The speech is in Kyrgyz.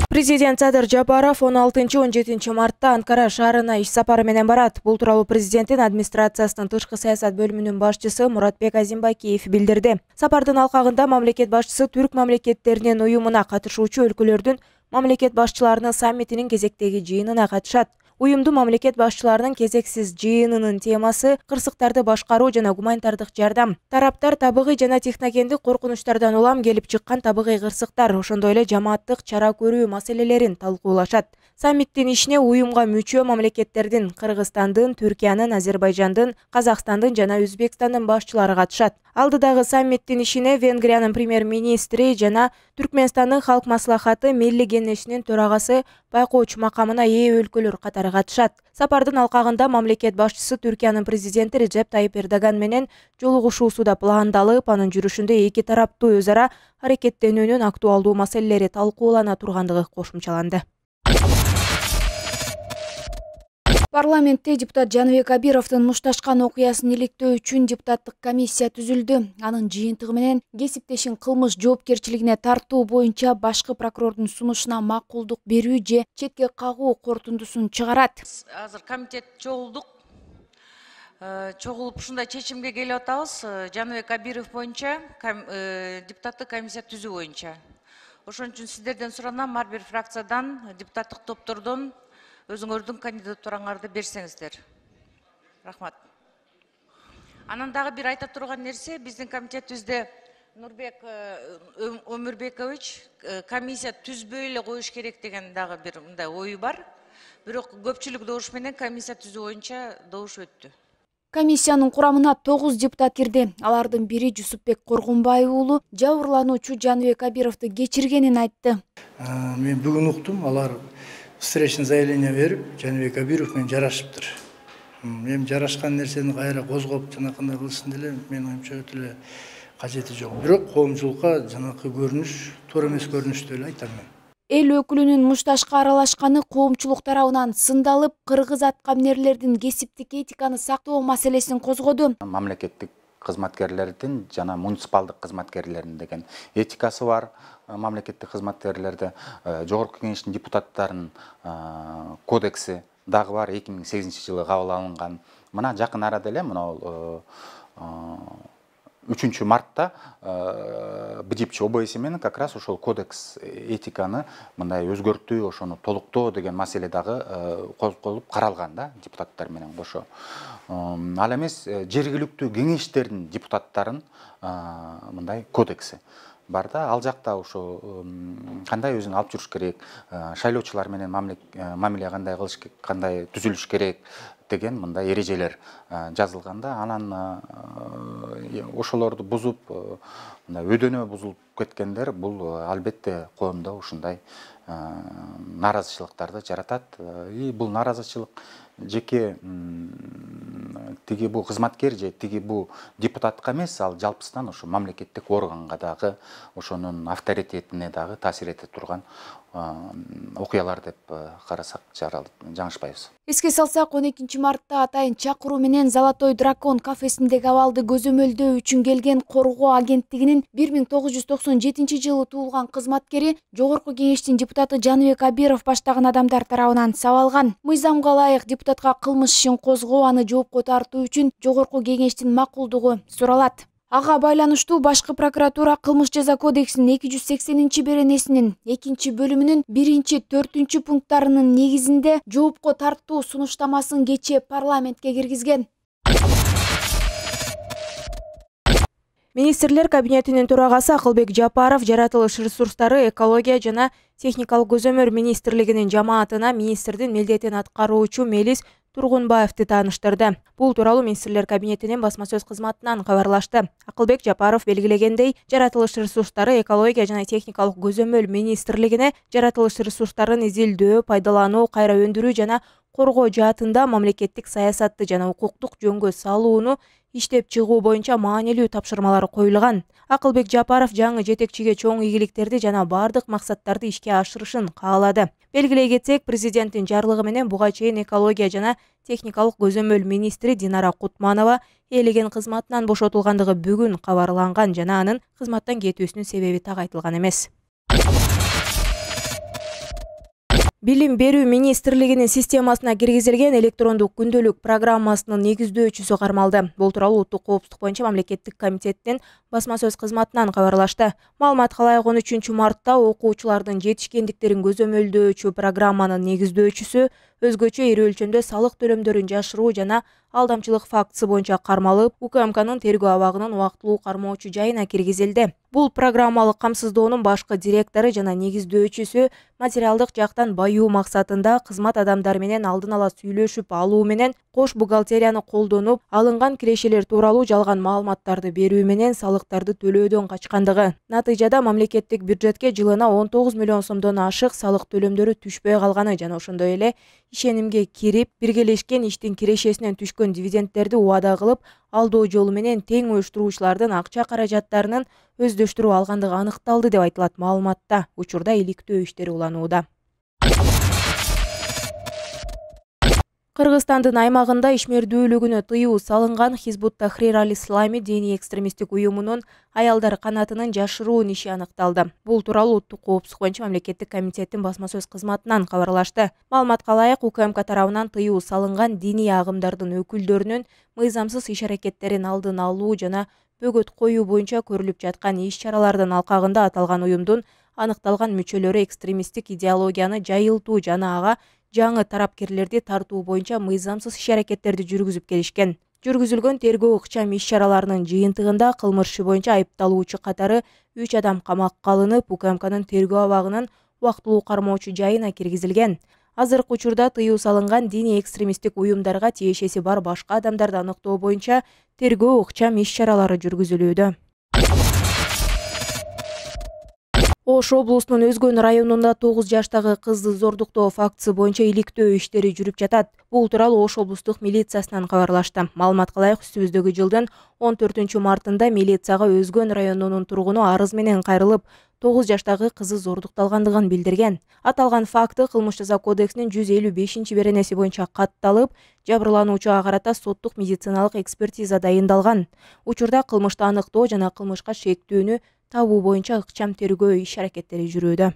Президент Садыр Жапаров 16-17 мартта Анкара шаарына иш сапары менен барат. Бул тууралуу президенттин администрациясынын тышкы саясат бөлүмүнүн башчысы Муратбек Азимбакиев билдирди. Сапардын алкагында мамлекет башчысы түрк мамлекеттеринин уюмуна катышуучу өлкөлөрдүн мамлекет башчыларынын саммитинин кезектеги жыйынына катышат. Уюмдун мамлекет башчыларынын кезексиз жыйынынын темасы кырсыктарды башкаруу жана гуманитардык жардам. Тараптар табыгый жана техногендик коркунучтардан улам келип чыккан табыгый кырсыктар, ошондой эле жамааттык чара көрүү маселелерин талкуулашат. Саммиттин ишине уюмга мүчө мамлекеттердин Кыргызстандын, Түркиянын, Азербайжандын, Казакстандын жана Өзбекстандын башчылары катышат. Алдыдагы саммиттин ишине Венгриянын премьер-министри жана Түркмөнстандын Халк маслахаты Милли кеңешинин төрагасы байкоочу макамына ээ өлкөлөр катары катышат. Сапардын алкагында мамлекет башчысы Түркиянын президенти Режеп Тайип Эрдоган менен жолугушуусу да пландалып, анын жүрүшүндө эки тараптуу өз ара аракеттенүүнүн актуалдуу маселелери талкуулана тургандыгы кошумчаланды. Парламентте депутат Жаныбек Абировдун мушташкан окуясын иликтөө үчүн депутаттык комиссия түзүлдү. Анын жыйынтыгы менен кесиптешин кылмыш жоопкерчилигине тартуу боюнча башкы прокурордун сунушуна макулдук берүү же четке кагуу корутундусун чыгарат. Азыр комитет чогулдук. Чогулуп ушундай чечимге келип атабыз. Жаныбек Абиров боюнча депутаттык комиссия түзүү боюнча. Ошон үчүн сиздерден суранам, ар бир фракциядан, депутаттык топтордон өзүңөрдүн кандидатураңарды берсеңиздер. Рахмат. Анан дагы бир айта турган нерсе, биздин комитетибизде Нурбек Өмүрбекович комиссия түзбөй эле коюш керек деген дагы бир мындай ою бар. Бирок көпчүлүк добуш менен комиссия түзүү боюнча добуш өттү. Комиссиянын курамына 9 депутат кирди. Алардын бири Жусупбек Коргунбаев уулу жабырлануучу Жаныбек Абировду кечиргенин айтты. Мен бүгүн уктум, алар встречный заявление берип, Жаныбек Абиров менен жарашыптыр. Мен жарашкан нерсени кайра козгоп, жанакындай кылсын деле, мен оюмча өтө эле кажети жок. Бирок коомчулукка жанакы көрүнүш, туура эмес көрүнүш деп айтам мен. Эл өкүлүнүн мушташка аралашканы коомчулук тарабынан сындалып, кыргыз аткаминерлердин кесиптик этиканы сактоо маселесин козгоду. Мамлекеттик кызматкерлердин жана муниципалдык кызматкерлердин деген этикасы бар. Мамлекеттик кызматкерлерде жогорку кеңештин депутаттарынын кодекси дагы бар, 2008-жылы кабыл алынган. Мына жакын арада эле мына 3 мартта БДИПЧ ОБС менен как раз ошол кодекс этиканы мындай өзгөртүү, ошону толуктоо деген маселе дагы козголуп каралган да, депутаттар менен кошо. Ал эмес жергиликтүү кеңештердин депутаттарын мындай кодекси бар да, ал жакта ошо кандай өзүн алып жүрүш керек, шайлоочулар менен мамиле кандай кылыш, кандай түзүлүш керек деген мындай эрежелер жазылганда, анан ошолорду бузуп, өдөнө бузулуп кеткендер бул албетте коомдо ушундай наразычылыктарды жаратат. И бул наразычылык жеке тиги бул кызматкер же тиги бул депутатка эмес, ал жалпысынан ошо мамлекеттик органга дагы, ошонун авторитетине дагы таасир эте турган окуялар деп карасак жаңышпайбыз. Эске салсак, 12 мартта атайын чакыруу менен Золотой дракон кафесиндеги абалды көзөмөлдөө үчүн келген коргоо агенттигинин 1997-жылы туулган кызматкери жогорку кеңештин депутаты Жаныбек Абиров баштаган адамдар тарабынан сабалган. Мыйзамга ылайык депутатка кылмыш ишин козгоо, аны жоопко тартуу үчүн жогорку кеңештин макулдугу суралат. Ага байланыштуу башкы прокуратура кылмыш жаза кодексинин 280-беренесинин 2-бөлүмүнүн 1-4 пункттарынын негизинде жоопко тартуу сунуштамасын кечээ парламентке киргизген. Министрлер кабинетинин төрагасы Акылбек Жапаров жаратылыш ресурстары, экология жана техникалык көзөмөл министрлигинин жамаатына министрдин милдетин аткаруучу Мелис Тургунбаевди тааныштырды. Бул тууралуу министрлер кабинетинин басма сөз кызматынан кабарлашты. Акылбек Жапаров белгилегендей, жаратылыш ресурстары, экология жана техникалык көзөмөл министрлигине жаратылыш ресурстарын изилдөө, пайдалануу, кайра өндүрүү жана коргоо жаатында мамлекеттик саясатты жана укуктук жөнгө салууну иштеп чыгуу боюнча маанилүү тапшырмалар коюлган. Акылбек Жапаров жаңы жетекчиге чоң ийгиликтерди жана бардык максаттарды ишке ашырышын каалады. Белгилей кетсек, президенттин жарлыгы менен буга чейин экология жана техникалык көзөмөл министри Динара Кутманова ээлеген кызматынан бошотулгандыгы бүгүн кабарланган жана анын кызматтан кетүүсүнүн себеби так айтылган эмес. Билим берүү министрлигинин системасына киргизилген электрондук күндөлүк программасынын негиздөөчүсү кармалды. Бул тууралуу Улуттук коопсуздук боюнча мамлекеттик комитеттин басма сөз кызматынан кабарлашты. Маалымат калайык 13 мартта окуучулардын жетишкендиктерин көзөмөлдөөчү программанын негиздөөчүсү өзгөчө ири өлчөмдө салык төлөмдөрүн жашыруу жана алдамчылык фактысы боюнча кармалып, УКМКнын тергөө абагынын убактылуу кармоочу жайына киргизилди. Бул программалык камсыздоонун башкы директору жана негиздөөчүсү материалдык жактан баюу максатында кызмат адамдары менен алдын ала сүйлөшүп алуу менен кош бухгалтерияны колдонуп, алынган кирешелер тууралуу жалган маалыматтарды берүү менен салыктарды төлөөдөн качкандыгы. Натыйжада мамлекеттик бюджетке жылына 19 миллион сомдон ашык салык төлөмдөрү түшпөй калганы жана ошондой эле ишенимге кирип, биргелешкен иштин кирешесинен түшкөн дивидендтерди убада кылып, алдоо жолу менен тең уюштуруучулардын акча каражаттарынын өздөштүрүп алгандыгы аныкталды деп айтылат маалыматта. Учурда иликтөө иштери уланууда. Кыргызстандын аймагында ишмердүүлүгүнө тыюу салынган Хизбут Тахрир аль-Ислами диний экстремисттик уюмунун аялдар канатынын жашыруун иши аныкталды. Бул тууралуу Улуттук коопсуздук боюнча мамлекеттик комитеттин басма сөз кызматынан кабарлашты. Маалымат калайык, УКМК тарабынан тыюу салынган диний агымдардын өкүлдөрүнүн мыйзамсыз иш-аракеттерин алдын алуу жана бөгөт коюу боюнча көрүлүп жаткан иш-чаралардын алкагында аталган уюмдун аныкталган мүчөлөрү экстремисттик идеологияны жайылтуу жана ага жаңы тарапкерлерди тартуу боюнча мыйзамсыз иш-аракеттерди жүргүзүп келишкен. Жүргүзүлгөн тергөө ыкчам иш-чараларынын жыйынтыгында кылмыш иши боюнча айыпталуучу катары 3 адам камакка алынып, УКМКнын тергөө абагынын убактылуу кармоочу жайына киргизилген. Азыркы учурда тыюу салынган диний экстремисттик уюмдарга тиешеси бар башка адамдарды аныктоо боюнча тергөө ыкчам иш-чаралары жүргүзүлүүдө. Ош облусунун Өзгөн районунда 9 жаштагы кызды зордуктоо фактысы боюнча иликтөө иштери жүрүп жатат. Бул тууралуу Ош облустук милициясынан кабарлашты. Маалымат калайык, үстүбүздөгү жылдын 14 мартында милицияга Өзгөн районунун тургуну арыз менен кайрылып, 9 жаштагы кызы зордукталгандыгын билдирген. Аталган факты Кылмыш жаза кодексинин 155-беренеси боюнча катталып, жабырлануучуга карата соттук медициналык экспертиза дайындалган. Учурда кылмышты аныктоо жана кылмышка шектүүнү табуу боюнча ыкчам тергөө иш-аракеттери жүрүүдө.